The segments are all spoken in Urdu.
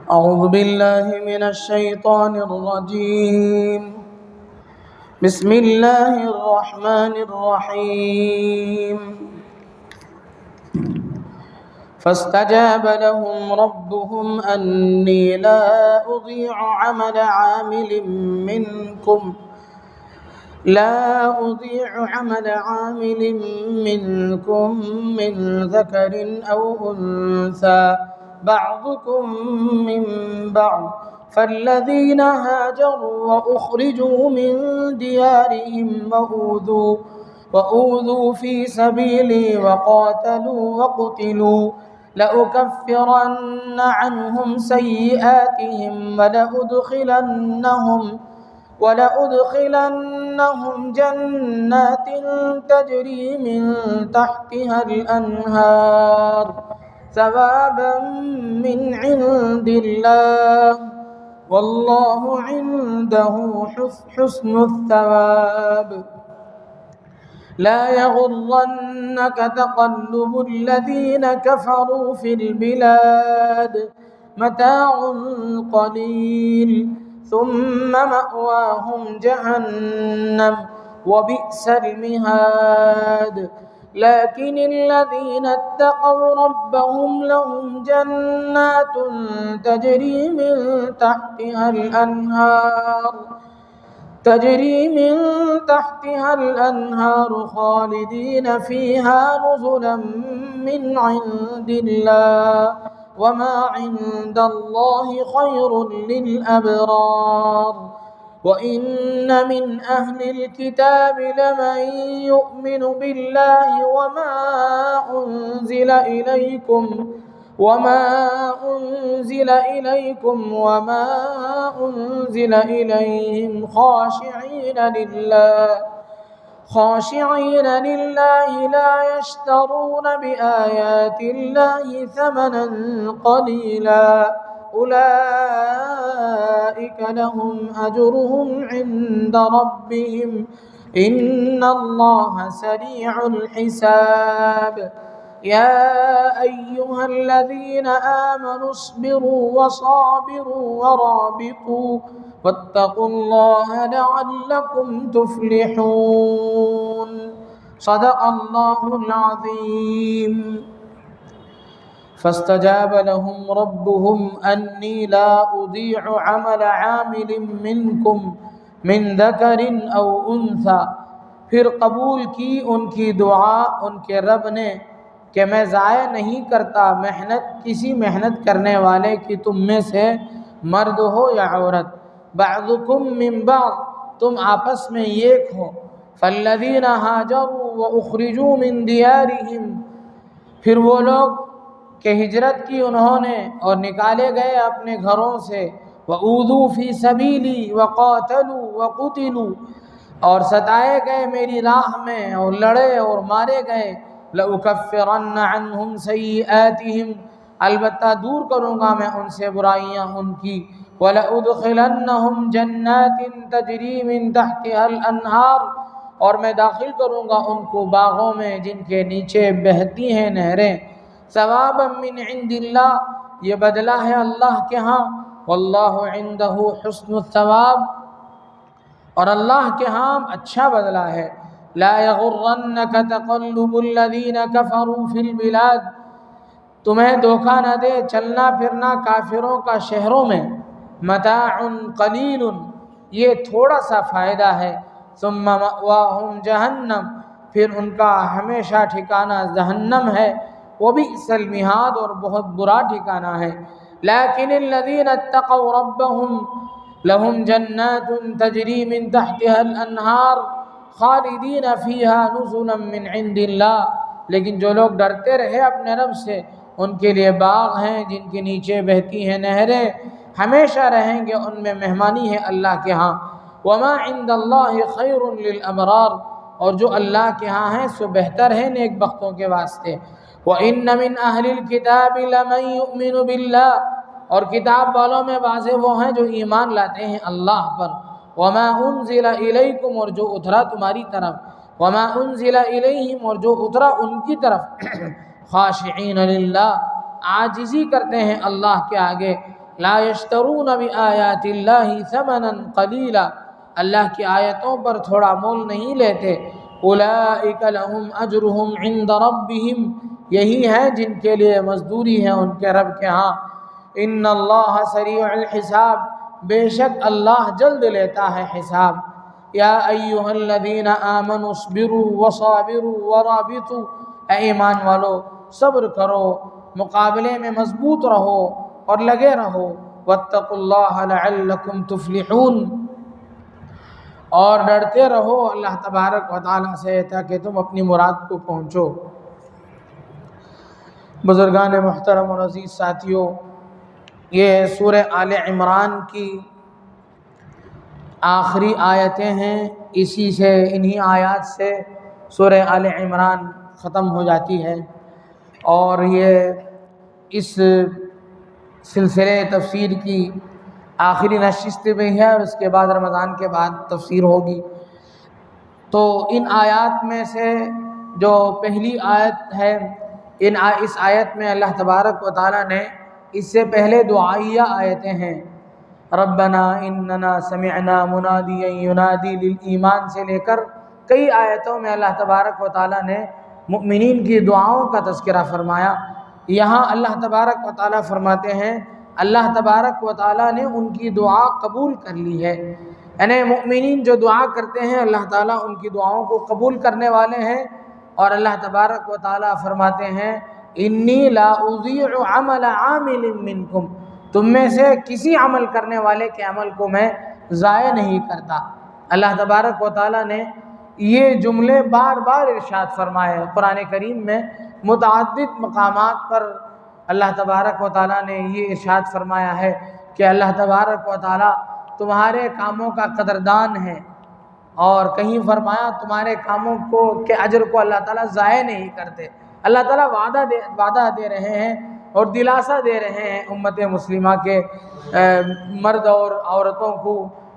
أعوذ بالله من الشيطان الرجيم. بسم الله الرحمن الرحيم. فاستجاب لهم ربهم أني لا أضيع عمل عامل منكم من ذكر أو أنثى بعضكم من بعض، فالذين هاجروا وأخرجوا من ديارهم وأوذوا في سبيلي وقاتلوا وقتلوا لأكفرن عنهم سيئاتهم ولأدخلنهم جنات تجري من تحتها الأنهار ثوابا من عند الله، والله عنده حسن الثواب. لا يغرنك تقلب الذين كفروا في البلاد، متاع قليل ثم مأواهم جهنم وبئس المهاد. لكن الذين اتقوا ربهم لهم جنات تجري من تحتها الأنهار خالدين فيها نزلا من عند الله، وما عند الله خير للأبرار. وإن من أهل الكتاب لمن يؤمن بالله وما أنزل إليكم وما أنزل إليهم خاشعين لله لا يشترون بآيات الله ثمنا قليلا، أولئك لهم أجرهم عند ربهم إن الله سريع الحساب. يا أيها الذين آمنوا اصبروا وصابروا ورابطوا واتقوا الله لعلكم تفلحون. صدق الله العظيم. فاستجاب لهم ربهم أني لا أضيع عمل عامل منكم من ذكر أو أنثى. پھر قبول کی ان کی دعا ان کے رب نے کہ میں ضائع نہیں کرتا کسی محنت کرنے والے کی تم میں سے مرد ہو یا عورت. بعضکم من بعض، تم آپس میں ایک ہو. فالذین ہاجروا واخرجوا من دیارہم، پھر وہ لوگ کہ ہجرت کی انہوں نے اور نکالے گئے اپنے گھروں سے. وَأُوذُوا فِي سَبِيلِي وَقَاتَلُوا وَقُتِلُوا، اور ستائے گئے میری راہ میں اور لڑے اور مارے گئے. لَأُكَفِّرَنَّ عَنْهُمْ سَيِّئَاتِهِمْ، البتہ دور کروں گا میں ان سے برائیاں ان کی. وَلَأُدْخِلَنَّهُمْ جَنَّاتٍ تَجْرِي مِن تَحْتِهَا الْأَنْهَارُ، اور میں داخل کروں گا ان کو باغوں میں جن کے نیچے بہتی ہیں نہریں. ثوابا من عند اللہ، یہ بدلہ ہے اللہ کے ہاں. واللہ عنده حسن الثواب، اور اللہ کے ہاں اچھا بدلہ ہے. لا یغرنک تقلب الذین کفروا فی البلاد، تمہیں دھوکہ نہ دے چلنا پھرنا کافروں کا شہروں میں. متاع قلیل، یہ تھوڑا سا فائدہ ہے. ثم مأواہم جہنم، پھر ان کا ہمیشہ ٹھکانہ جہنم ہے. وبئس المہاد، اور بہت برا ٹھکانہ ہے. لیکن الذین اتقوا ربهم لهم جنات تجری من تحتها الانہار خالدین فیہا نزلا من عند اللہ، لیکن جو لوگ ڈرتے رہے اپنے رب سے ان کے لیے باغ ہیں جن کے نیچے بہتی ہیں نہریں، ہمیشہ رہیں گے ان میں مہمانی ہے اللہ کے ہاں. وما عند اللہ خیر للابرار، اور جو اللہ کے ہاں ہیں سو بہتر ہے نیک بختوں کے واسطے. وَإِنَّ مِنْ أَهْلِ الْكِتَابِ لَمَنْ يُؤْمِنُ بِاللَّهِ، اور کتاب والوں میں بعضے وہ ہیں جو ایمان لاتے ہیں اللہ پر. وَمَا أُنزِلَ إِلَيْكُمْ، اور جو اترا تمہاری طرف. وَمَا أُنزِلَ إِلَيْهِمْ، اور جو اترا ان کی طرف. خاشعین للہ، عاجزی کرتے ہیں اللہ کے آگے. لا یشترون بآیات اللہ ثمنا قلیلا، اللہ کی آیتوں پر تھوڑا مول نہیں لیتے. اولئک لہم اجرہم عند ربہم، یہی ہے جن کے لیے مزدوری ہے ان کے رب کے ہاں. ان اللہ سریع الحساب، بے شک اللہ جلد لیتا ہے حساب. یا ایہا الذین آمنوا اصبروا وصابروا ورابطوا، اے ایمان والو صبر کرو، مقابلے میں مضبوط رہو اور لگے رہو. واتقوا اللہ لعلکم تفلحون، اور ڈرتے رہو اللہ تبارک و تعالیٰ سے تاکہ تم اپنی مراد کو پہنچو. بزرگان محترم اور عزیز ساتھیوں، یہ سورہ آل عمران کی آخری آیتیں ہیں. اسی سے انہی آیات سے سورہ آل عمران ختم ہو جاتی ہے، اور یہ اس سلسلے تفسیر کی آخری نشست میں ہے، اور اس کے بعد رمضان کے بعد تفسیر ہوگی. تو ان آیات میں سے جو پہلی آیت ہے، اس آیت میں اللہ تبارک و تعالیٰ نے اس سے پہلے دعائیہ آیتیں ہیں. ربنا اننا سمعنا منادیا ینادی للایمان سے لے کر کئی آیتوں میں اللہ تبارک و تعالیٰ نے مؤمنین کی دعاؤں کا تذکرہ فرمایا. یہاں اللہ تبارک و تعالیٰ فرماتے ہیں اللہ تبارک و تعالیٰ نے ان کی دعا قبول کر لی ہے. یعنی مؤمنین جو دعا کرتے ہیں اللہ تعالیٰ ان کی دعاؤں کو قبول کرنے والے ہیں. اور اللہ تبارک و تعالیٰ فرماتے ہیں انی لا اضیع عمل عامل منکم، تم میں سے کسی عمل کرنے والے کے عمل کو میں ضائع نہیں کرتا. اللہ تبارک و تعالیٰ نے یہ جملے بار بار ارشاد فرمائے. قرآن کریم میں متعدد مقامات پر اللہ تبارک و تعالیٰ نے یہ ارشاد فرمایا ہے کہ اللہ تبارک و تعالیٰ تمہارے کاموں کا قدردان ہے، اور کہیں فرمایا تمہارے کاموں کو کے اجر کو اللہ تعالیٰ ضائع نہیں کرتے. اللہ تعالیٰ وعدہ دے رہے ہیں اور دلاسا دے رہے ہیں امت مسلمہ کے مرد اور عورتوں کو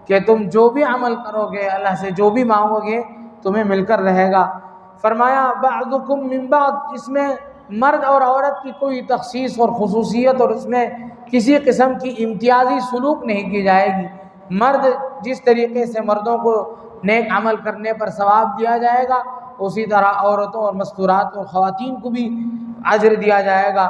کہ تم جو بھی عمل کرو گے، اللہ سے جو بھی مانگو گے تمہیں مل کر رہے گا. فرمایا بعضکم من بعض، اس میں مرد اور عورت کی کوئی تخصیص اور خصوصیت اور اس میں کسی قسم کی امتیازی سلوک نہیں کی جائے گی. مرد جس طریقے سے مردوں کو نیک عمل کرنے پر ثواب دیا جائے گا، اسی طرح عورتوں اور مستورات اور خواتین کو بھی اجر دیا جائے گا.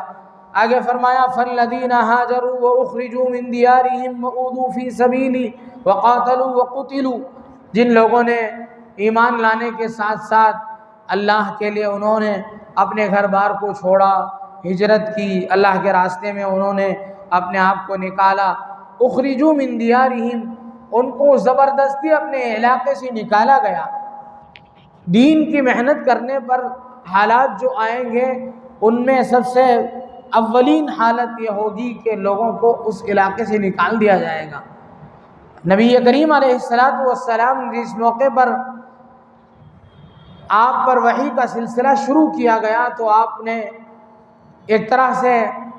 آگے فرمایا فالذین ہاجروا واخرجوا من دیارہم واوذوا فی سبیلی وقاتلوا وقتلوا، جن لوگوں نے ایمان لانے کے ساتھ ساتھ اللہ کے لیے انہوں نے اپنے گھر بار کو چھوڑا، ہجرت کی، اللہ کے راستے میں انہوں نے اپنے آپ کو نکالا. اخرجوا من دیارہم، ان کو زبردستی اپنے علاقے سے نکالا گیا. دین کی محنت کرنے پر حالات جو آئیں گے ان میں سب سے اولین حالت یہ ہوگی کہ لوگوں کو اس علاقے سے نکال دیا جائے گا. نبی کریم علیہ السلام جس موقع پر آپ پر وحی کا سلسلہ شروع کیا گیا تو آپ نے ایک طرح سے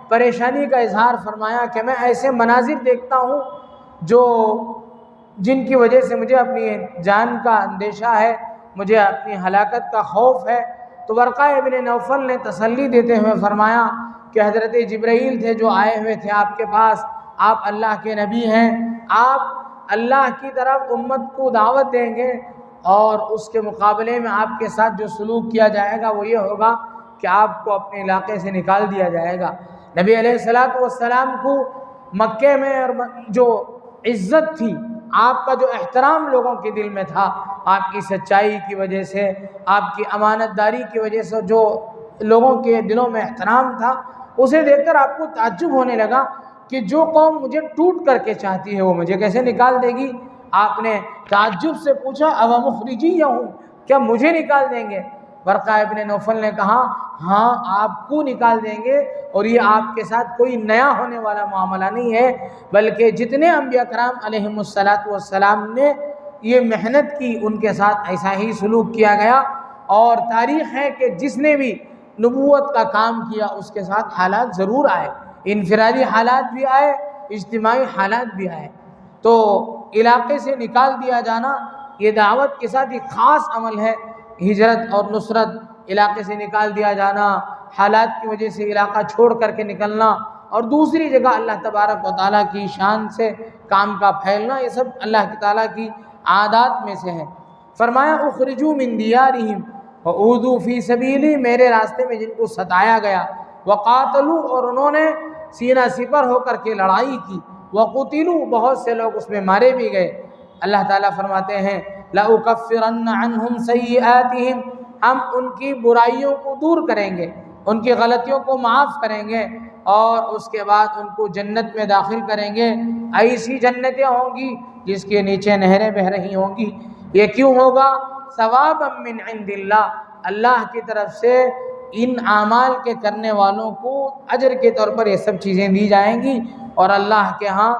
پریشانی کا اظہار فرمایا کہ میں ایسے مناظر دیکھتا ہوں جن کی وجہ سے مجھے اپنی جان کا اندیشہ ہے، مجھے اپنی ہلاکت کا خوف ہے. تو ورقہ ابن نوفل نے تسلی دیتے ہوئے فرمایا کہ حضرت جبرائیل تھے جو آئے ہوئے تھے آپ کے پاس، آپ اللہ کے نبی ہیں، آپ اللہ کی طرف امت کو دعوت دیں گے اور اس کے مقابلے میں آپ کے ساتھ جو سلوک کیا جائے گا وہ یہ ہوگا کہ آپ کو اپنے علاقے سے نکال دیا جائے گا. نبی علیہ السلام کو مکے میں جو عزت تھی، آپ کا جو احترام لوگوں کے دل میں تھا، آپ کی سچائی کی وجہ سے، آپ کی امانت داری کی وجہ سے جو لوگوں کے دلوں میں احترام تھا، اسے دیکھ کر آپ کو تعجب ہونے لگا کہ جو قوم مجھے ٹوٹ کر کے چاہتی ہے وہ مجھے کیسے نکال دے گی. آپ نے تعجب سے پوچھا اوامخرجیہم، کیا مجھے نکال دیں گے؟ ورقہ ابن نوفل نے کہا ہاں آپ کو نکال دیں گے، اور یہ آپ کے ساتھ کوئی نیا ہونے والا معاملہ نہیں ہے، بلکہ جتنے انبیاء کرام علیہم السلام نے یہ محنت کی ان کے ساتھ ایسا ہی سلوک کیا گیا. اور تاریخ ہے کہ جس نے بھی نبوت کا کام کیا اس کے ساتھ حالات ضرور آئے، انفرادی حالات بھی آئے، اجتماعی حالات بھی آئے. تو علاقے سے نکال دیا جانا یہ دعوت کے ساتھ ایک خاص عمل ہے. ہجرت اور نصرت، علاقے سے نکال دیا جانا، حالات کی وجہ سے علاقہ چھوڑ کر کے نکلنا اور دوسری جگہ اللہ تبارک و تعالیٰ کی شان سے کام کا پھیلنا، یہ سب اللہ تعالیٰ کی عادات میں سے ہے۔ فرمایا اخرجوا من دیارہم وأوذوا فی سبیلی، میرے راستے میں جن کو ستایا گیا، وقاتلوا، اور انہوں نے سینہ سپر ہو کر کے لڑائی کی، وقتلوا، بہت سے لوگ اس میں مارے بھی گئے۔ اللہ تعالیٰ فرماتے ہیں لأکفرن عنہم سیئاتہم، ہم ان کی برائیوں کو دور کریں گے، ان کی غلطیوں کو معاف کریں گے، اور اس کے بعد ان کو جنت میں داخل کریں گے۔ ایسی جنتیں ہوں گی جس کے نیچے نہریں بہہ رہی ہوں گی۔ یہ کیوں ہوگا؟ ثوابا من عند اللہ، اللہ کی طرف سے ان اعمال کے کرنے والوں کو اجر کے طور پر یہ سب چیزیں دی جائیں گی، اور اللہ کے ہاں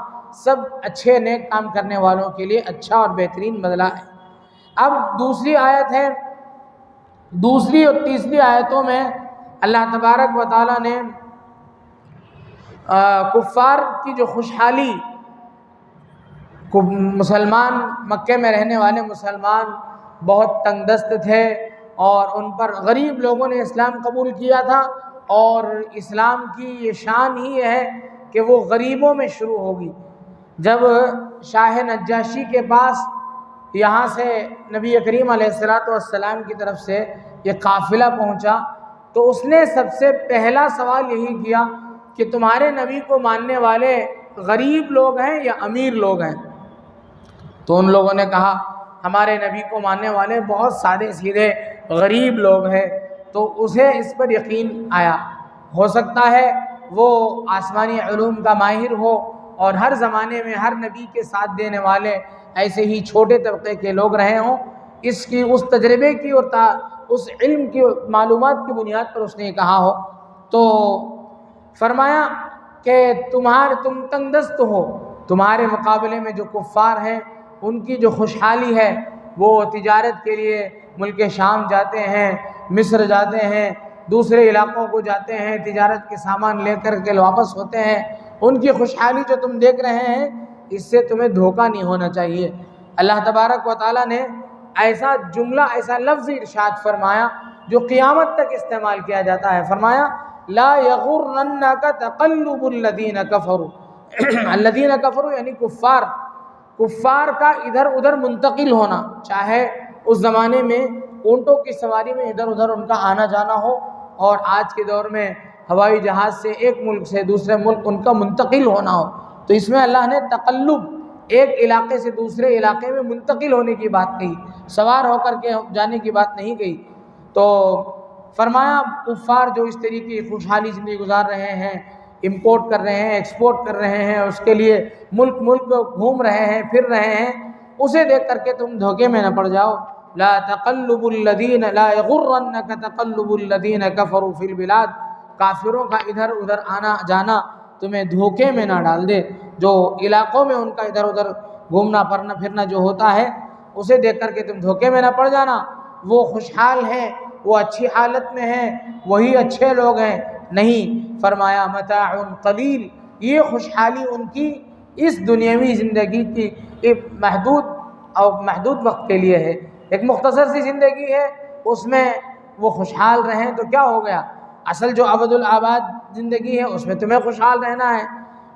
سب اچھے نیک کام کرنے والوں کے لیے اچھا اور بہترین بدلہ ہے۔ اب دوسری آیت ہے، دوسری اور تیسری آیتوں میں اللہ تبارک و تعالیٰ نے کفار کی جو خوشحالی، مسلمان مکے میں رہنے والے مسلمان بہت تنگ دست تھے، اور ان پر غریب لوگوں نے اسلام قبول کیا تھا، اور اسلام کی یہ شان ہی ہے کہ وہ غریبوں میں شروع ہوگی۔ جب شاہ نجاشی کے پاس یہاں سے نبی کریم علیہ السلام کی طرف سے یہ قافلہ پہنچا، تو اس نے سب سے پہلا سوال یہی کیا کہ تمہارے نبی کو ماننے والے غریب لوگ ہیں یا امیر لوگ ہیں؟ تو ان لوگوں نے کہا ہمارے نبی کو ماننے والے بہت سادے سیدھے غریب لوگ ہیں۔ تو اسے اس پر یقین آیا، ہو سکتا ہے وہ آسمانی علوم کا ماہر ہو، اور ہر زمانے میں ہر نبی کے ساتھ دینے والے ایسے ہی چھوٹے طبقے کے لوگ رہے ہوں، اس تجربے کی اور اس علم کی معلومات کی بنیاد پر اس نے یہ کہا ہو۔ تو فرمایا کہ تم تنگ دست ہو، تمہارے مقابلے میں جو کفار ہیں ان کی جو خوشحالی ہے، وہ تجارت کے لیے ملک شام جاتے ہیں، مصر جاتے ہیں، دوسرے علاقوں کو جاتے ہیں، تجارت کے سامان لے کر کے واپس ہوتے ہیں۔ ان کی خوشحالی جو تم دیکھ رہے ہیں، اس سے تمہیں دھوکہ نہیں ہونا چاہیے۔ اللہ تبارک و تعالیٰ نے ایسا جملہ، ایسا لفظ ارشاد فرمایا جو قیامت تک استعمال کیا جاتا ہے۔ فرمایا لا یغرنک تقلب الذین کفروا، الذین کفروا یعنی کفار کا ادھر ادھر منتقل ہونا، چاہے اس زمانے میں اونٹوں کی سواری میں ادھر ادھر ان کا آنا جانا ہو، اور آج کے دور میں ہوائی جہاز سے ایک ملک سے دوسرے ملک ان کا منتقل ہونا ہو، تو اس میں اللہ نے تقلب، ایک علاقے سے دوسرے علاقے میں منتقل ہونے کی بات کہی، سوار ہو کر کے جانے کی بات نہیں کہی۔ تو فرمایا کفار جو اس طریقے کی خوشحالی زندگی گزار رہے ہیں، امپورٹ کر رہے ہیں، ایکسپورٹ کر رہے ہیں، اس کے لیے ملک گھوم رہے ہیں، پھر رہے ہیں، اسے دیکھ کر کے تم دھوکے میں نہ پڑ جاؤ۔ لا یغرنک تقلب الذین کفروا فی البلاد، کافروں کا ادھر ادھر آنا جانا تمہیں دھوکے میں نہ ڈال دے۔ جو علاقوں میں ان کا ادھر ادھر گھومنا پھرنا جو ہوتا ہے، اسے دیکھ کر کے تم دھوکے میں نہ پڑ جانا۔ وہ خوشحال ہیں، وہ اچھی حالت میں ہیں، وہی اچھے لوگ ہیں، نہیں۔ فرمایا متاع قلیل، یہ خوشحالی ان کی اس دنیاوی زندگی کی ایک محدود وقت کے لیے ہے، ایک مختصر سی زندگی ہے، اس میں وہ خوشحال رہیں تو کیا ہو گیا؟ اصل جو ابد الآباد زندگی ہے اس میں تمہیں خوشحال رہنا ہے،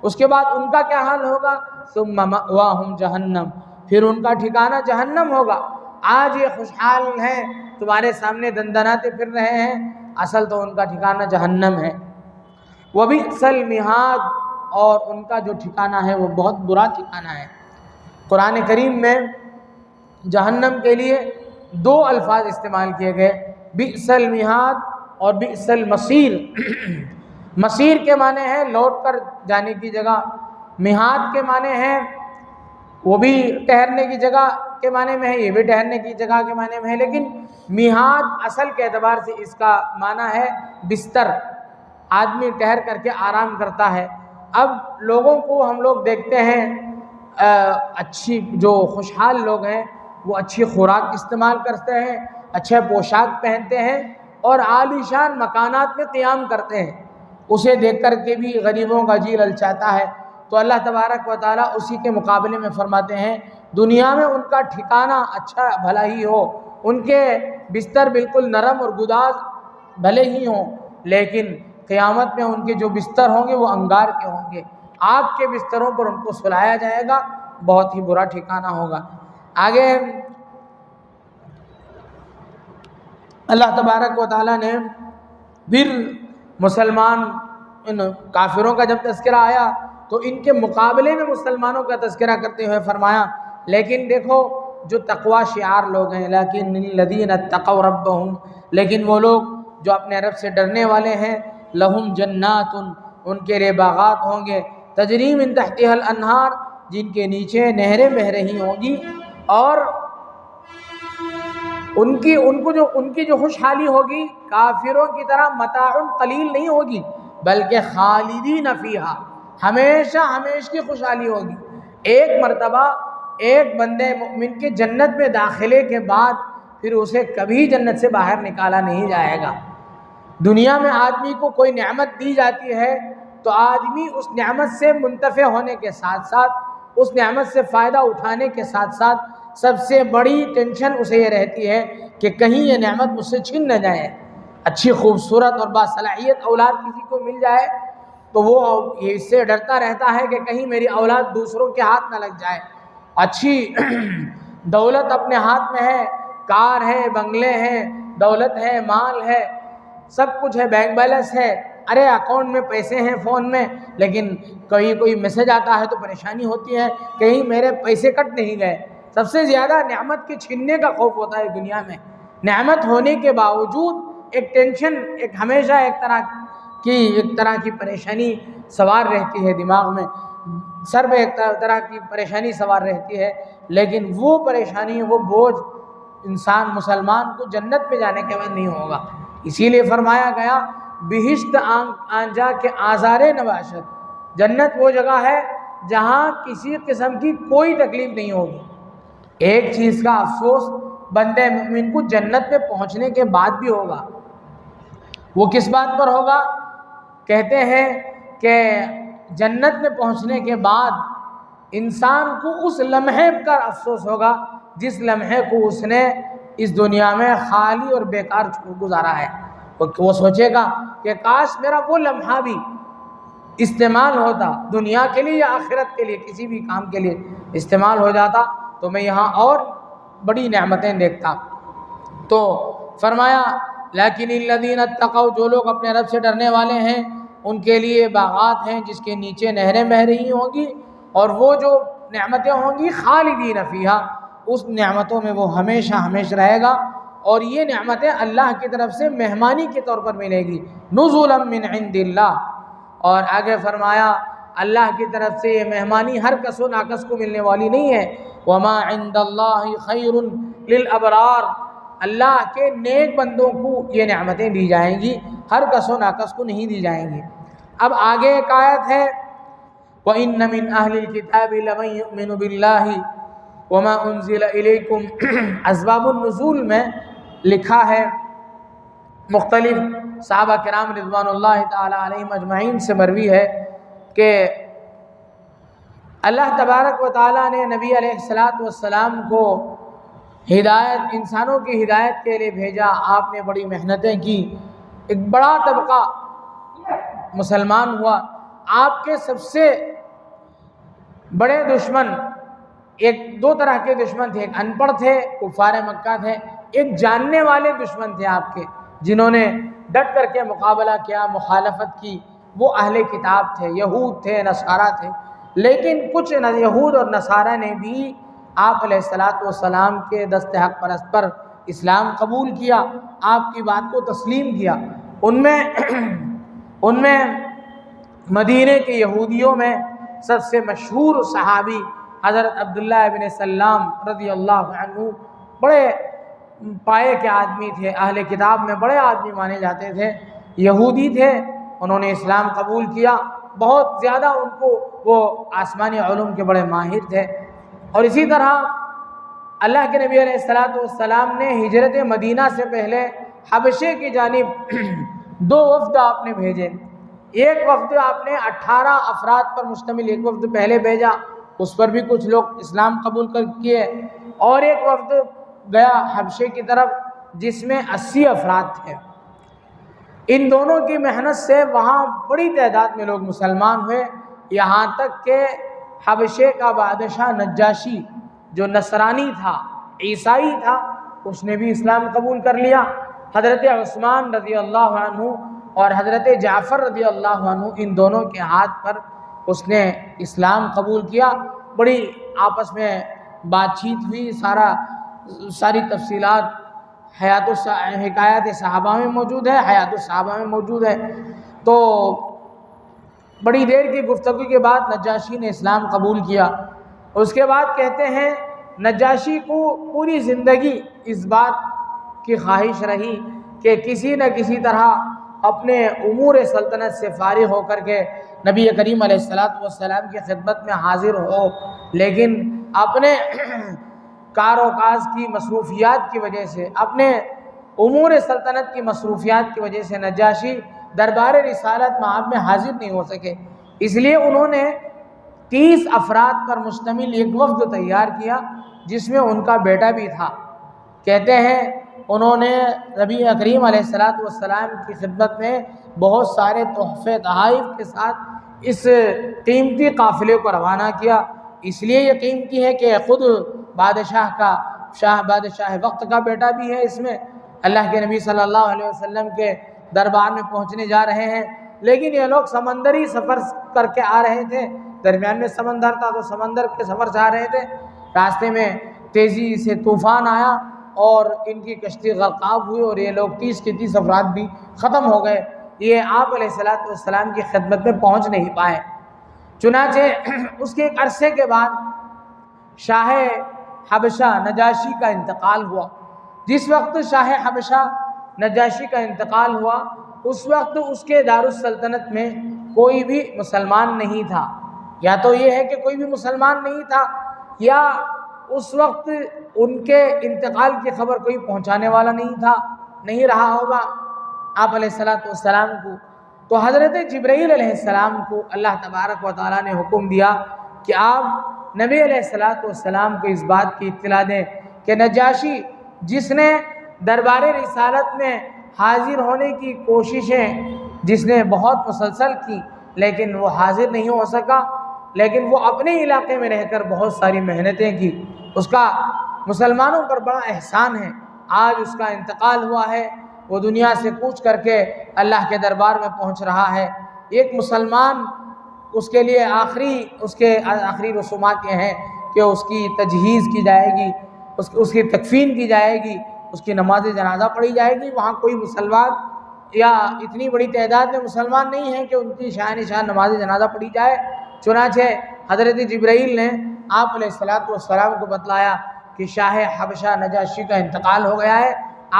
اس کے بعد ان کا کیا حال ہوگا؟ ثم مأواہم جہنم، پھر ان کا ٹھکانہ جہنم ہوگا۔ آج یہ خوشحال ہیں، تمہارے سامنے دندناتے پھر رہے ہیں، اصل تو ان کا ٹھکانہ جہنم ہے۔ وبئس المہاد، اور ان کا جو ٹھکانہ ہے وہ بہت برا ٹھکانہ ہے۔ قرآن کریم میں جہنم کے لیے دو الفاظ استعمال کیے گئے، بئس المہاد اور بئس المصیر۔ مصیر کے معنی ہے لوٹ کر جانے کی جگہ، مہاد کے معنی ہے وہ بھی ٹھہرنے کی جگہ کے معنی میں ہے، یہ بھی ٹھہرنے کی جگہ کے معنی میں ہے، لیکن مہاد اصل کے اعتبار سے اس کا معنی ہے بستر، آدمی ٹھہر کر کے آرام کرتا ہے۔ اب لوگوں کو ہم لوگ دیکھتے ہیں، اچھی جو خوشحال لوگ ہیں وہ اچھی خوراک استعمال کرتے ہیں، اچھے پوشاک پہنتے ہیں، اور عالی شان مکانات میں قیام کرتے ہیں، اسے دیکھ کر کے بھی غریبوں کا جی للچاتا ہے۔ تو اللہ تبارک و تعالیٰ اسی کے مقابلے میں فرماتے ہیں دنیا میں ان کا ٹھکانہ اچھا بھلا ہی ہو، ان کے بستر بالکل نرم اور گداز بھلے ہی ہوں، لیکن قیامت میں ان کے جو بستر ہوں گے وہ انگار کے ہوں گے، آگ کے بستروں پر ان کو سلایا جائے گا، بہت ہی برا ٹھکانہ ہوگا۔ آگے اللہ تبارک و تعالیٰ نے پھر مسلمان ان کافروں کا جب تذکرہ آیا تو ان کے مقابلے میں مسلمانوں کا تذکرہ کرتے ہوئے فرمایا لیکن دیکھو جو تقوی شعار لوگ ہیں، لیکن الذین اتقوا ربہم، لیکن وہ لوگ جو اپنے رب سے ڈرنے والے ہیں، لہم جنات، ان کے لیے باغات ہوں گے، تجری من تحتها الانہار، جن کے نیچے نہریں بہہ رہی ہوں گی، اور ان کی جو خوشحالی ہوگی کافروں کی طرح متاع قلیل نہیں ہوگی، بلکہ خالدین فیہا، ہمیشہ ہمیشہ کی خوشحالی ہوگی۔ ایک مرتبہ ایک بندے مومن کے جنت میں داخلے کے بعد پھر اسے کبھی جنت سے باہر نکالا نہیں جائے گا۔ دنیا میں آدمی کو کوئی نعمت دی جاتی ہے تو آدمی اس نعمت سے منتفع ہونے کے ساتھ ساتھ، اس نعمت سے فائدہ اٹھانے کے ساتھ ساتھ سب سے بڑی ٹینشن اسے یہ رہتی ہے کہ کہیں یہ نعمت مجھ سے چھن نہ جائے۔ اچھی خوبصورت اور باصلاحیت اولاد کسی کو مل جائے تو وہ اس سے ڈرتا رہتا ہے کہ کہیں میری اولاد دوسروں کے ہاتھ نہ لگ جائے۔ اچھی دولت اپنے ہاتھ میں ہے، کار ہے، بنگلے ہیں، دولت ہے، مال ہے، سب کچھ ہے، بینک بیلنس ہے، ارے اکاؤنٹ میں پیسے ہیں، فون میں، لیکن کوئی میسج آتا ہے تو پریشانی ہوتی ہے کہیں میرے پیسے کٹ نہیں گئے۔ سب سے زیادہ نعمت کے چھننے کا خوف ہوتا ہے دنیا میں۔ نعمت ہونے کے باوجود ایک ٹینشن، ایک ہمیشہ ایک طرح کی پریشانی سوار رہتی ہے دماغ میں، سر پہ ایک طرح کی پریشانی سوار رہتی ہے، لیکن وہ پریشانی، وہ بوجھ انسان مسلمان کو جنت میں جانے کے بعد نہیں ہوگا۔ اسی لیے فرمایا گیا بہشت آنجا کے آزارے نباشت، جنت وہ جگہ ہے جہاں کسی قسم کی کوئی تکلیف نہیں ہوگی۔ ایک چیز کا افسوس بندے مومن کو جنت میں پہنچنے کے بعد بھی ہوگا، وہ کس بات پر ہوگا؟ کہتے ہیں کہ جنت میں پہنچنے کے بعد انسان کو اس لمحے کا افسوس ہوگا جس لمحے کو اس نے اس دنیا میں خالی اور بیکار گزارا ہے۔ وہ سوچے گا کہ کاش میرا وہ لمحہ بھی استعمال ہوتا، دنیا کے لیے یا آخرت کے لیے، کسی بھی کام کے لیے استعمال ہو جاتا تو میں یہاں اور بڑی نعمتیں دیکھتا۔ تو فرمایا لیکن الذین اتقوا، جو لوگ اپنے رب سے ڈرنے والے ہیں ان کے لیے باغات ہیں جس کے نیچے نہریں بہہ رہی ہوں گی، اور وہ جو نعمتیں ہوں گی خالدین فیہا، اس نعمتوں میں وہ ہمیشہ ہمیشہ رہے گا، اور یہ نعمتیں اللہ کی طرف سے مہمانی کے طور پر ملے گی، نزلا من عند اللہ۔ اور آگے فرمایا اللہ کی طرف سے یہ مہمانی ہر کس و ناکس کو ملنے والی نہیں ہے، وما عند اللہ خیر للابرار، اللہ کے نیک بندوں کو یہ نعمتیں دی جائیں گی، ہر کس و ناکس کو نہیں دی جائیں گی۔ اب آگے ایک آیت ہے وَإِنَّ مِنْ أَهْلِ الْكِتَابِ لَمَنْ يُؤْمِنُ بِاللَّهِ وَمَا أُنزِلَ إِلَيْكُمْ۔ اسباب النزول میں لکھا ہے، مختلف صحابہ کرام رضوان اللہ تعالی علیہم اجمعین سے مروی ہے کہ اللہ تبارک و تعالیٰ نے نبی علیہ السلام کو ہدایت، انسانوں کی ہدایت کے لیے بھیجا۔ آپ نے بڑی محنتیں کی، ایک بڑا طبقہ مسلمان ہوا۔ آپ کے سب سے بڑے دشمن، دو طرح کے دشمن تھے، ایک ان پڑھ تھے، کفار مکہ تھے، ایک جاننے والے دشمن تھے آپ کے، جنہوں نے ڈٹ کر کے مقابلہ کیا، مخالفت کی، وہ اہل کتاب تھے، یہود تھے، نصارہ تھے۔ لیکن کچھ یہود اور نصارہ نے بھی آپ علیہ السلام کے دست حق پرست پر اسلام قبول کیا، آپ کی بات کو تسلیم کیا۔ ان میں مدینے کے یہودیوں میں سب سے مشہور صحابی حضرت عبداللہ ابن سلام رضی اللہ عنہ بڑے پائے کے آدمی تھے، اہل کتاب میں بڑے آدمی مانے جاتے تھے، یہودی تھے، انہوں نے اسلام قبول کیا، بہت زیادہ ان کو وہ آسمانی علوم کے بڑے ماہر تھے۔ اور اسی طرح اللہ کے نبی علیہ السلام نے ہجرت مدینہ سے پہلے حبشے کی جانب 2 وفد آپ نے بھیجے۔ ایک وفد آپ نے 18 افراد پر مشتمل ایک وفد پہلے بھیجا، اس پر بھی کچھ لوگ اسلام قبول کیے، اور ایک وفد گیا حبشے کی طرف جس میں 80 افراد تھے۔ ان دونوں کی محنت سے وہاں بڑی تعداد میں لوگ مسلمان ہوئے، یہاں تک کہ حبشے کا بادشاہ نجاشی جو نصرانی تھا، عیسائی تھا، اس نے بھی اسلام قبول کر لیا۔ حضرت عثمان رضی اللہ عنہ اور حضرت جعفر رضی اللہ عنہ، ان دونوں کے ہاتھ پر اس نے اسلام قبول کیا۔ بڑی آپس میں بات چیت ہوئی، ساری تفصیلات حکایات صحابہ میں موجود ہے، حیات الصحابہ میں موجود ہے۔ تو بڑی دیر کی گفتگو کے بعد نجاشی نے اسلام قبول کیا۔ اس کے بعد کہتے ہیں نجاشی کو پوری زندگی اس بات کی خواہش رہی کہ کسی نہ کسی طرح اپنے امور سلطنت سے فارغ ہو کر کے نبی کریم علیہ السلام کی خدمت میں حاضر ہو، لیکن اپنے کار و کاج کی مصروفیات کی وجہ سے، اپنے امور سلطنت کی مصروفیات کی وجہ سے نجاشی دربار رسالت مآب میں حاضر نہیں ہو سکے۔ اس لیے انہوں نے 30 افراد پر مشتمل ایک وفد تیار کیا، جس میں ان کا بیٹا بھی تھا۔ کہتے ہیں انہوں نے نبی کریم علیہ السلام کی خدمت میں بہت سارے تحفے تحائف کے ساتھ اس قیمتی قافلے کو روانہ کیا۔ اس لیے یہ قیمتی ہے کہ خود بادشاہ وقت کا بیٹا بھی ہے اس میں، اللہ کے نبی صلی اللہ علیہ وسلم کے دربار میں پہنچنے جا رہے ہیں، لیکن یہ لوگ سمندری سفر کر کے آ رہے تھے، درمیان میں سمندر تھا تو سمندر کے سفر سے آ رہے تھے۔ راستے میں تیزی سے طوفان آیا اور ان کی کشتی غرقاب ہوئی اور یہ لوگ 30 کے 30 افراد بھی ختم ہو گئے۔ یہ آپ علیہ السلام کی خدمت میں پہنچ نہیں پائے۔ چنانچہ اس کے ایک عرصے کے بعد شاہ حبشہ نجاشی کا انتقال ہوا۔ جس وقت شاہ حبشہ نجاشی کا انتقال ہوا، اس وقت اس کے دارالسلطنت میں کوئی بھی مسلمان نہیں تھا۔ یا تو یہ ہے کہ کوئی بھی مسلمان نہیں تھا، یا اس وقت ان کے انتقال کی خبر کوئی پہنچانے والا نہیں رہا ہوگا آپ علیہ السلام کو۔ تو حضرت جبرائیل علیہ السلام کو اللہ تبارک و تعالیٰ نے حکم دیا کہ آپ نبی علیہ السلام کو اس بات کی اطلاع دیں کہ نجاشی جس نے دربار رسالت میں حاضر ہونے کی کوششیں جس نے بہت مسلسل کی، لیکن وہ حاضر نہیں ہو سکا، لیکن وہ اپنے علاقے میں رہ کر بہت ساری محنتیں کی، اس کا مسلمانوں پر بڑا احسان ہے۔ آج اس کا انتقال ہوا ہے، وہ دنیا سے کوچ کر کے اللہ کے دربار میں پہنچ رہا ہے۔ ایک مسلمان اس کے لیے آخری رسومات یہ ہیں کہ اس کی تجہیز کی جائے گی، اس کی تکفین کی جائے گی، اس کی نماز جنازہ پڑھی جائے گی۔ وہاں کوئی مسلمان یا اتنی بڑی تعداد میں مسلمان نہیں ہیں کہ ان کی شان نماز جنازہ پڑھی جائے۔ چنانچہ حضرت جبرائیل نے آپ علیہ السلام کو بتلایا کہ شاہ حبشہ نجاشی کا انتقال ہو گیا ہے،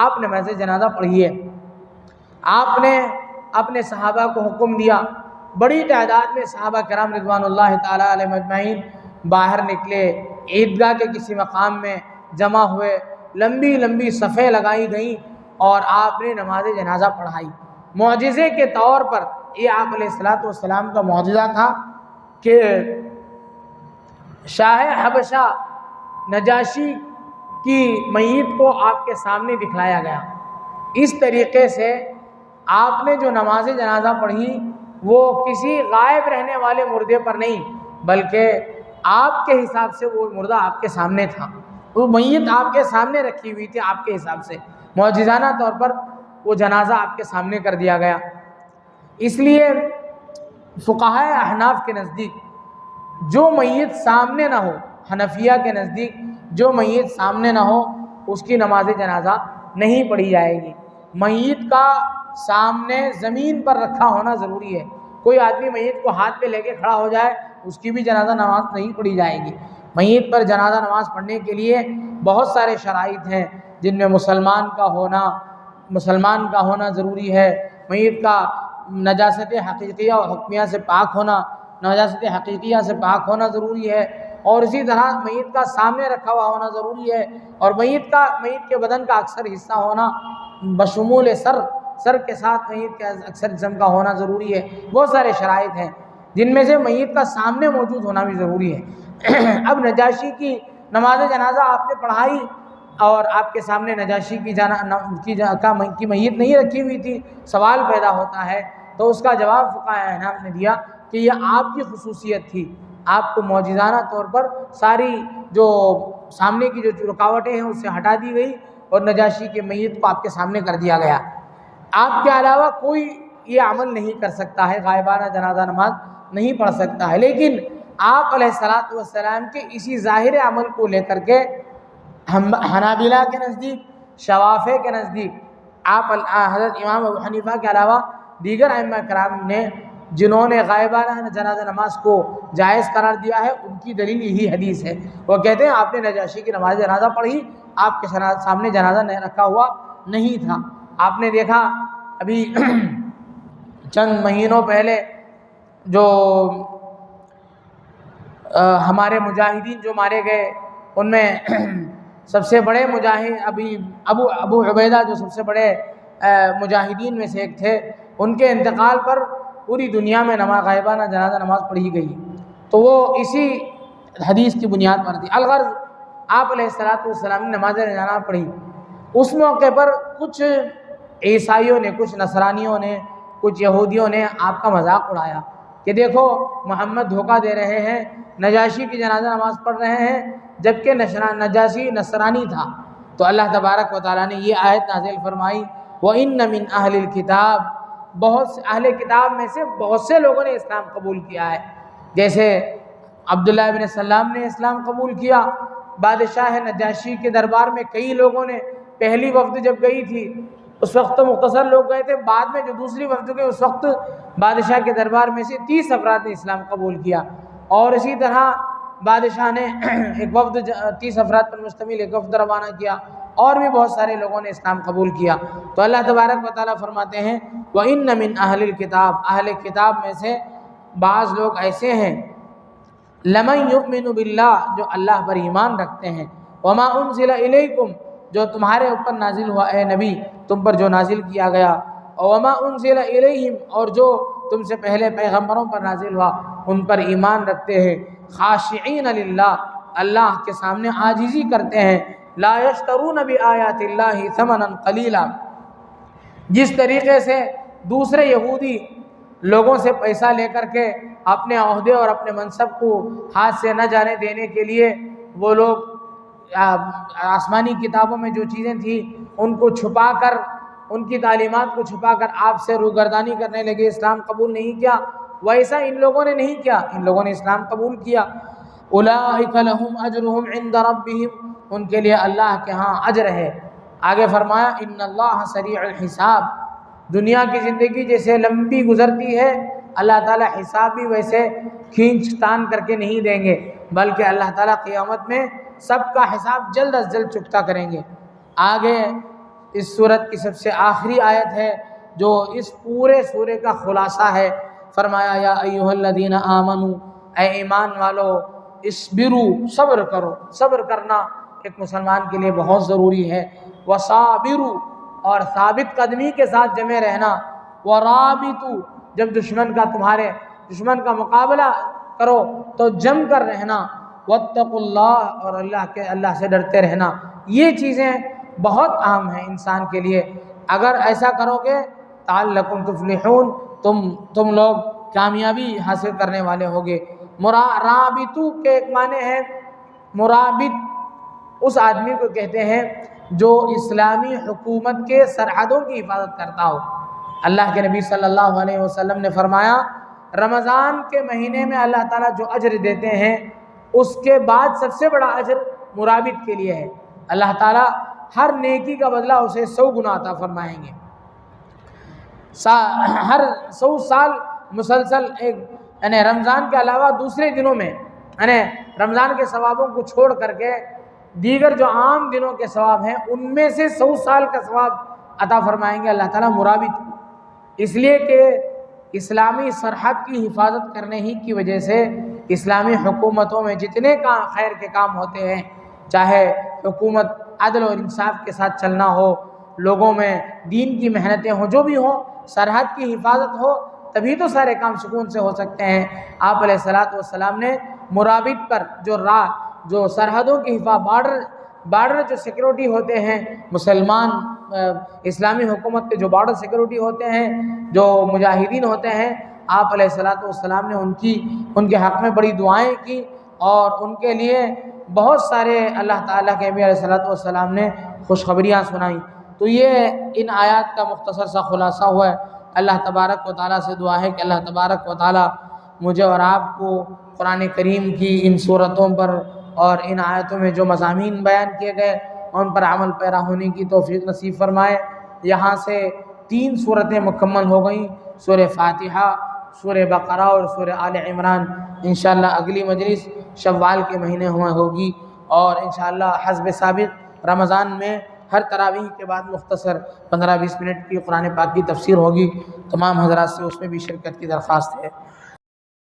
آپ نماز جنازہ پڑھیے۔ آپ نے اپنے صحابہ کو حکم دیا، بڑی تعداد میں صحابہ کرام رضوان اللہ تعالیٰ علیہم اجمعین باہر نکلے، عیدگاہ کے کسی مقام میں جمع ہوئے، لمبی لمبی صفیں لگائی گئیں اور آپ نے نماز جنازہ پڑھائی۔ معجزے کے طور پر یہ آپ علیہ السلام کا معجزہ تھا کہ شاہ حبشہ نجاشی کی میت کو آپ کے سامنے دکھلایا گیا۔ اس طریقے سے آپ نے جو نماز جنازہ پڑھی وہ کسی غائب رہنے والے مردے پر نہیں، بلکہ آپ کے حساب سے وہ مردہ آپ کے سامنے تھا، وہ میت آپ کے سامنے رکھی ہوئی تھی، آپ کے حساب سے معجزانہ طور پر وہ جنازہ آپ کے سامنے کر دیا گیا۔ اس لیے فقہائے احناف کے نزدیک جو میت سامنے نہ ہو، حنفیہ کے نزدیک جو میت سامنے نہ ہو اس کی نماز جنازہ نہیں پڑھی جائے گی۔ میت کا سامنے زمین پر رکھا ہونا ضروری ہے۔ کوئی آدمی میت کو ہاتھ پہ لے کے کھڑا ہو جائے اس کی بھی جنازہ نماز نہیں پڑھی جائے گی۔ میت پر جنازہ نماز پڑھنے کے لیے بہت سارے شرائط ہیں، جن میں مسلمان کا ہونا ضروری ہے، میت کا نجاست حقیقیہ اور حکمیہ سے پاک ہونا ضروری ہے، اور اسی طرح میت کا سامنے رکھا ہوا ہونا ضروری ہے، اور میت کے بدن کا اکثر حصہ ہونا بشمول سر کے ساتھ میت کے اکثر جسم کا ہونا ضروری ہے۔ بہت سارے شرائط ہیں جن میں سے میت کا سامنے موجود ہونا بھی ضروری ہے۔ اب نجاشی کی نماز جنازہ آپ نے پڑھائی، اور آپ کے سامنے نجاشی کی میت نہیں رکھی ہوئی تھی، سوال پیدا ہوتا ہے تو اس کا جواب فقہائے احناف نے دیا کہ یہ آپ کی خصوصیت تھی، آپ کو معجزانہ طور پر ساری جو سامنے کی جو رکاوٹیں ہیں اس سے ہٹا دی گئی اور نجاشی کے میت کو آپ کے سامنے کر دیا گیا۔ آپ کے علاوہ کوئی یہ عمل نہیں کر سکتا ہے، غائبانہ جنازہ نماز نہیں پڑھ سکتا ہے، لیکن آپ علیہ الصلوۃ والسلام کے اسی ظاہر عمل کو لے کر کے حنابلہ کے نزدیک، شوافع کے نزدیک، آپ حضرت امام ابو حنیفہ کے علاوہ دیگر ائمہ کرام نے جنہوں نے غائبانہ جنازہ نماز کو جائز قرار دیا ہے، ان کی دلیل یہی حدیث ہے۔ وہ کہتے ہیں آپ نے نجاشی کی نماز جنازہ پڑھی، آپ کے سامنے جنازہ رکھا ہوا نہیں تھا۔ آپ نے دیکھا ابھی چند مہینوں پہلے جو ہمارے مجاہدین جو مارے گئے، ان میں سب سے بڑے مجاہد ابھی ابو عبیدہ جو سب سے بڑے مجاہدین میں سے ایک تھے، ان کے انتقال پر پوری دنیا میں غائبانہ جنازہ نماز پڑھی گئی، تو وہ اسی حدیث کی بنیاد پر تھی۔ الغرض آپ علیہ الصلوۃ والسلام نے نماز جنازہ پڑھی، اس موقع پر کچھ عیسائیوں نے، کچھ نصرانیوں نے، کچھ یہودیوں نے آپ کا مذاق اڑایا کہ دیکھو محمد دھوکہ دے رہے ہیں، نجاشی کی جنازہ نماز پڑھ رہے ہیں، جبکہ نجاشی نصرانی تھا۔ تو اللہ تبارک و تعالیٰ نے یہ آیت نازل فرمائی، وَإِنَّ مِنْ أَهْلِ الْكِتَابِ، بہت سے اہل کتاب میں سے بہت سے لوگوں نے اسلام قبول کیا ہے، جیسے عبداللہ بن سلام نے اسلام قبول کیا۔ بادشاہ نجاشی کے دربار میں کئی لوگوں نے، پہلی وفد جب گئی تھی اس وقت تو مختصر لوگ گئے تھے، بعد میں جو دوسری وفد گئی اس وقت بادشاہ کے دربار میں سے 30 افراد نے اسلام قبول کیا، اور اسی طرح بادشاہ نے ایک وفد 30 افراد پر مشتمل ایک وفد روانہ کیا، اور بھی بہت سارے لوگوں نے اسلام قبول کیا۔ تو اللہ تبارک و تعالیٰ فرماتے ہیں وَإِنَّ مِنْ أَهْلِ الْكِتَابِ، اہل کتاب میں سے بعض لوگ ایسے ہیں، لَمَن يُؤْمِنُ بِاللَّهِ، جو اللہ پر ایمان رکھتے ہیں، وَمَا أُنزِلَ إِلَيْكُمْ، جو تمہارے اوپر نازل ہوا اے نبی، تم پر جو نازل کیا گیا، وَمَا أُنزِلَ إِلَيْهِمْ، اور جو تم سے پہلے پیغمبروں پر نازل ہوا ان پر ایمان رکھتے ہیں، خاشعین للہ، اللہ کے سامنے عاجزی کرتے ہیں، لا یشترون بآیات اللہ ثمنا قلیلا، جس طریقے سے دوسرے یہودی لوگوں سے پیسہ لے کر کے اپنے عہدے اور اپنے منصب کو ہاتھ سے نہ جانے دینے کے لیے وہ لوگ آسمانی کتابوں میں جو چیزیں تھیں ان کو چھپا کر، ان کی تعلیمات کو چھپا کر آپ سے روگردانی کرنے لگے، اسلام قبول نہیں کیا، ویسا ان لوگوں نے نہیں کیا، ان لوگوں نے اسلام قبول کیا۔ اولئک لہم اجرہم عند ربہم، ان کے لیے اللہ کے ہاں اجر ہے۔ آگے فرمایا ان اللہ سریع الحساب، دنیا کی زندگی جیسے لمبی گزرتی ہے، اللہ تعالیٰ حساب بھی ویسے کھینچ تان کر کے نہیں دیں گے، بلکہ اللہ تعالیٰ قیامت میں سب کا حساب جلد از جلد چکتا کریں گے۔ آگے اس سورت کی سب سے آخری آیت ہے جو اس پورے سورے کا خلاصہ ہے، فرمایا یا ایھا الذین آمنوا، اے ایمان والو، اصبروا، صبر کرو، صبر کرنا ایک مسلمان کے لیے بہت ضروری ہے، وصابروا، اور ثابت قدمی کے ساتھ جمے رہنا، ورابطوا، جب دشمن کا مقابلہ کرو تو جم کر رہنا، واتقوا اللہ، اور اللہ سے ڈرتے رہنا۔ یہ چیزیں بہت اہم ہیں انسان کے لیے، اگر ایسا کرو گے لعلکم تفلحون، تم لوگ کامیابی حاصل کرنے والے ہوگے۔ رابطو کے ایک معنی ہے، مرابط اس آدمی کو کہتے ہیں جو اسلامی حکومت کے سرحدوں کی حفاظت کرتا ہو۔ اللہ کے نبی صلی اللہ علیہ وسلم نے فرمایا رمضان کے مہینے میں اللہ تعالیٰ جو اجر دیتے ہیں اس کے بعد سب سے بڑا اجر مرابط کے لیے ہے، اللہ تعالیٰ ہر نیکی کا بدلہ اسے 100 گنا عطا فرمائیں گے۔ ہر 100 سال مسلسل یعنی رمضان کے علاوہ دوسرے دنوں میں، یعنی رمضان کے ثوابوں کو چھوڑ کر کے دیگر جو عام دنوں کے ثواب ہیں ان میں سے 100 سال کا ثواب عطا فرمائیں گے اللہ تعالیٰ مرابط، اس لیے کہ اسلامی سرحد کی حفاظت کرنے ہی کی وجہ سے اسلامی حکومتوں میں جتنے خیر کے کام ہوتے ہیں، چاہے حکومت عدل اور انصاف کے ساتھ چلنا ہو، لوگوں میں دین کی محنتیں ہوں، جو بھی ہوں، سرحد کی حفاظت ہو، تبھی تو سارے کام سکون سے ہو سکتے ہیں۔ آپ علیہ الصلوۃ والسلام نے مرابط پر جو سرحدوں کی بارڈر جو سیکورٹی ہوتے ہیں مسلمان اسلامی حکومت کے جو بارڈر سیکورٹی ہوتے ہیں، جو مجاہدین ہوتے ہیں، آپ علیہ الصلوۃ والسلام نے ان کے حق میں بڑی دعائیں کی اور ان کے لیے بہت سارے اللہ تعالیٰ کے نبی علیہ الصلوۃ والسلام نے خوشخبریاں سنائیں۔ تو یہ ان آیات کا مختصر سا خلاصہ ہوا ہے۔ اللہ تبارک و تعالیٰ سے دعا ہے کہ اللہ تبارک و تعالیٰ مجھے اور آپ کو قرآن کریم کی ان صورتوں پر اور ان آیتوں میں جو مضامین بیان کیے گئے ان پر عمل پیرا ہونے کی توفیق نصیب فرمائے۔ یہاں سے 3 صورتیں مکمل ہو گئیں، سورہ فاتحہ، سورہ بقرہ اور سورہ آل عمران۔ انشاءاللہ اگلی مجلس شوال کے مہینے میں ہوگی، اور انشاءاللہ حسب سابق رمضان میں ہر تراویح کے بعد مختصر 15-20 منٹ کی قرآن پاک کی تفسیر ہوگی۔ تمام حضرات سے اس میں بھی شرکت کی درخواست ہے۔